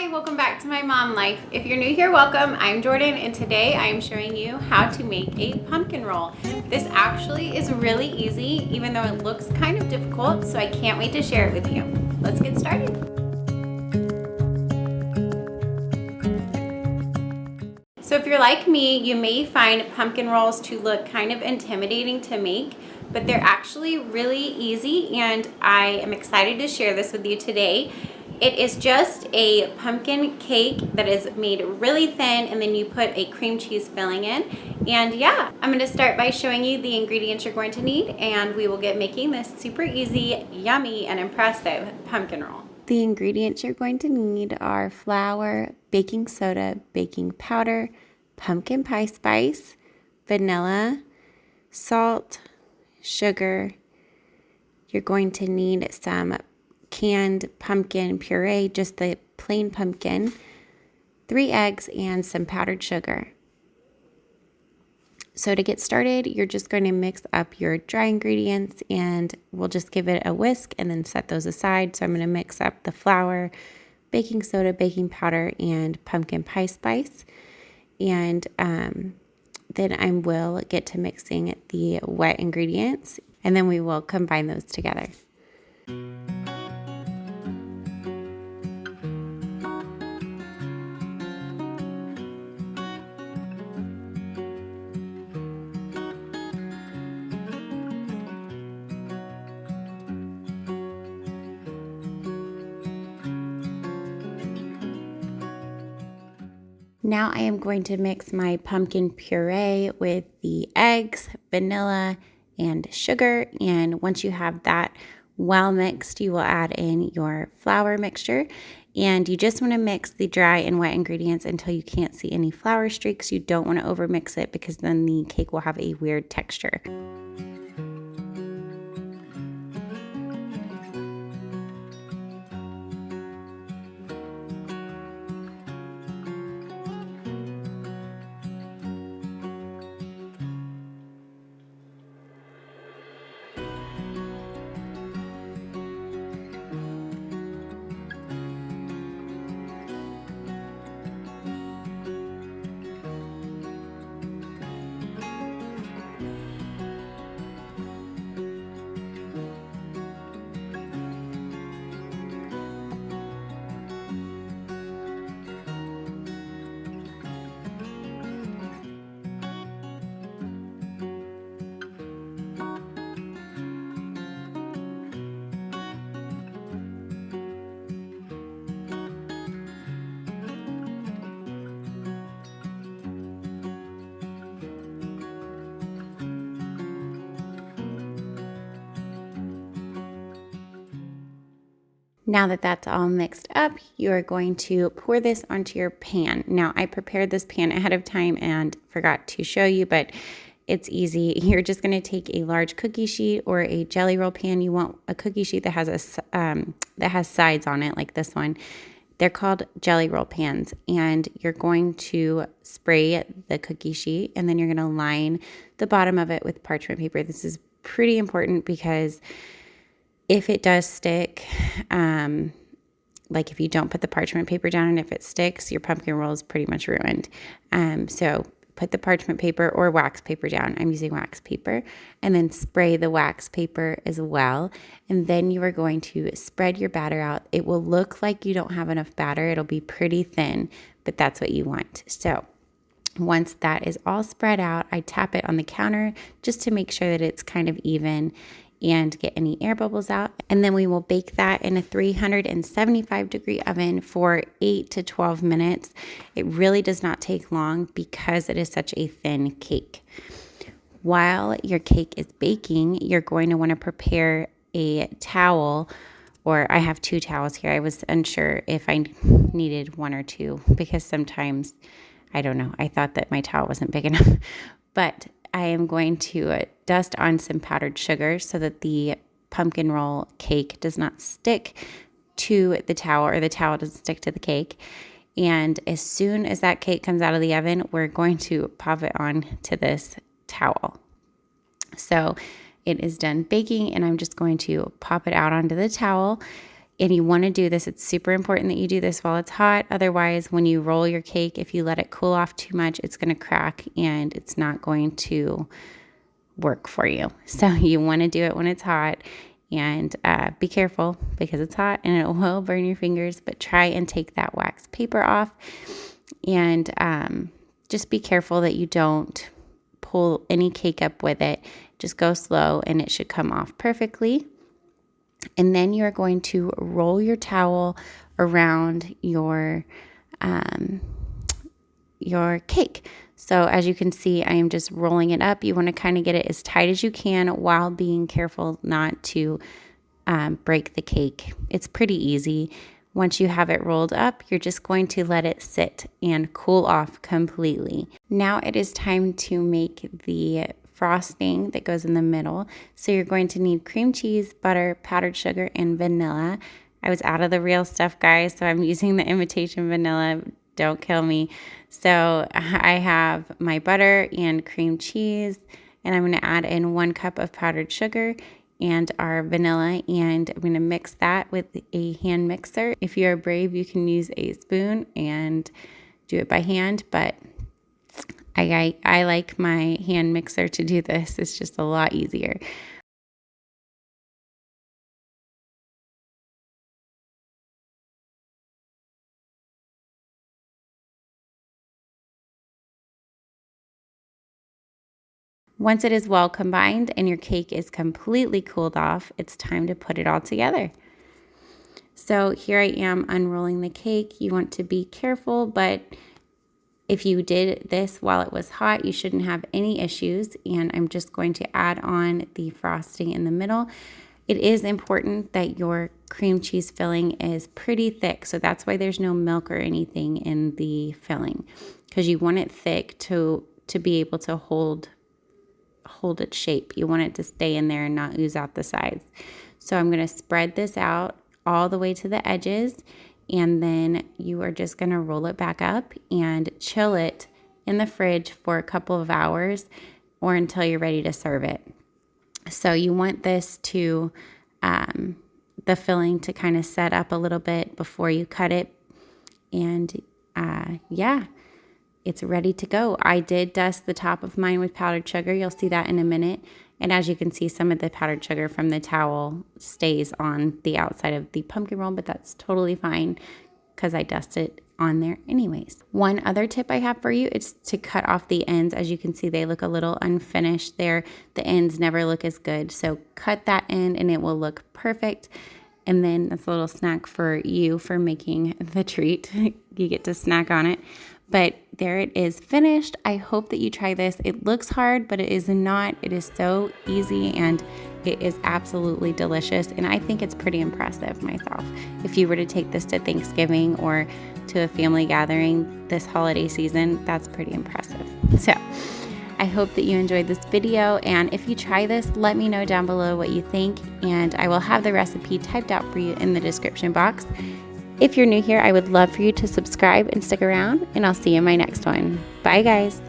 Hi, welcome back to my mom life. If you're new here, welcome. I'm Jordan and today I am showing you how to make a pumpkin roll. This actually is really easy even though it looks kind of difficult, so I can't wait to share it with you. Let's get started. So if you're like me, you may find pumpkin rolls to look kind of intimidating to make, but they're actually really easy and I am excited to share this with you today. It is just a pumpkin cake that is made really thin and then you put a cream cheese filling in. And yeah, I'm going to start by showing you the ingredients you're going to need and we will get making this super easy, yummy, and impressive pumpkin roll. The ingredients you're going to need are flour, baking soda, baking powder, pumpkin pie spice, vanilla, salt, sugar. You're going to need some canned pumpkin puree, just the plain pumpkin, 3 eggs, and some powdered sugar. So to get started, you're just going to mix up your dry ingredients and we'll just give it a whisk and then set those aside. So I'm going to mix up the flour, baking soda, baking powder, and pumpkin pie spice. And then I will get to mixing the wet ingredients and then we will combine those together. Now I am going to mix my pumpkin puree with the eggs, vanilla, and sugar. And once you have that well mixed, you will add in your flour mixture. And you just want to mix the dry and wet ingredients until you can't see any flour streaks. You don't want to overmix it because then the cake will have a weird texture. Now that that's all mixed up, you're going to pour this onto your pan. Now, I prepared this pan ahead of time and forgot to show you, but it's easy. You're just going to take a large cookie sheet or a jelly roll pan. You want a cookie sheet that has sides on it, like this one. They're called jelly roll pans, and you're going to spray the cookie sheet, and then you're going to line the bottom of it with parchment paper. This is pretty important because if it does stick, like if you don't put the parchment paper down and if it sticks, your pumpkin roll is pretty much ruined. So put the parchment paper or wax paper down. I'm using wax paper. And then spray the wax paper as well. And then you are going to spread your batter out. It will look like you don't have enough batter. It'll be pretty thin, but that's what you want. So once that is all spread out, I tap it on the counter just to make sure that it's kind of even and get any air bubbles out. And then we will bake that in a 375-degree oven for 8 to 12 minutes. It really does not take long because it is such a thin cake. While your cake is baking, you're going to want to prepare a towel, or I have 2 towels here. I was unsure if I needed 1 or 2 because sometimes, I don't know, I thought that my towel wasn't big enough. But I am going to dust on some powdered sugar so that the pumpkin roll cake does not stick to the towel or the towel doesn't stick to the cake. And as soon as that cake comes out of the oven, we're going to pop it on to this towel. So it is done baking and I'm just going to pop it out onto the towel. And you want to do this, it's super important that you do this while it's hot. Otherwise, when you roll your cake, if you let it cool off too much, it's going to crack and it's not going to work for you. So you want to do it when it's hot, and be careful because it's hot and it will burn your fingers, but try and take that wax paper off, and just be careful that you don't pull any cake up with it. Just go slow and it should come off perfectly. And then you're going to roll your towel around your cake. So as you can see, I am just rolling it up. You want to kind of get it as tight as you can while being careful not to break the cake. It's pretty easy. Once you have it rolled up, you're just going to let it sit and cool off completely. Now it is time to make the frosting that goes in the middle. So you're going to need cream cheese, butter, powdered sugar, and vanilla. I was out of the real stuff, guys, so I'm using the imitation vanilla. Don't kill me. So I have my butter and cream cheese, and I'm going to add in 1 cup of powdered sugar and our vanilla, and I'm going to mix that with a hand mixer. If you're brave, you can use a spoon and do it by hand, but I like my hand mixer to do this. It's just a lot easier. Once it is well combined and your cake is completely cooled off, it's time to put it all together. So here I am unrolling the cake. You want to be careful, but if you did this while it was hot, you shouldn't have any issues. And I'm just going to add on the frosting in the middle. It is important that your cream cheese filling is pretty thick. So that's why there's no milk or anything in the filling, because you want it thick to be able to hold its shape. You want it to stay in there and not ooze out the sides. So I'm going to spread this out all the way to the edges, and then you are just going to roll it back up and chill it in the fridge for a couple of hours or until you're ready to serve it. So you want this to, the filling to kind of set up a little bit before you cut it. And yeah, it's ready to go. I did dust the top of mine with powdered sugar. You'll see that in a minute. And as you can see, some of the powdered sugar from the towel stays on the outside of the pumpkin roll, but that's totally fine because I dusted on there anyways. One other tip I have for you is to cut off the ends. As you can see, they look a little unfinished there. The ends never look as good. So cut that end and it will look perfect. And then that's a little snack for you for making the treat. You get to snack on it. But there it is finished. I hope that you try this. It looks hard, but it is not. It is so easy and it is absolutely delicious. And I think it's pretty impressive myself. If you were to take this to Thanksgiving or to a family gathering this holiday season, that's pretty impressive. So I hope that you enjoyed this video. And if you try this, let me know down below what you think. And I will have the recipe typed out for you in the description box. If you're new here, I would love for you to subscribe and stick around, and I'll see you in my next one. Bye, guys.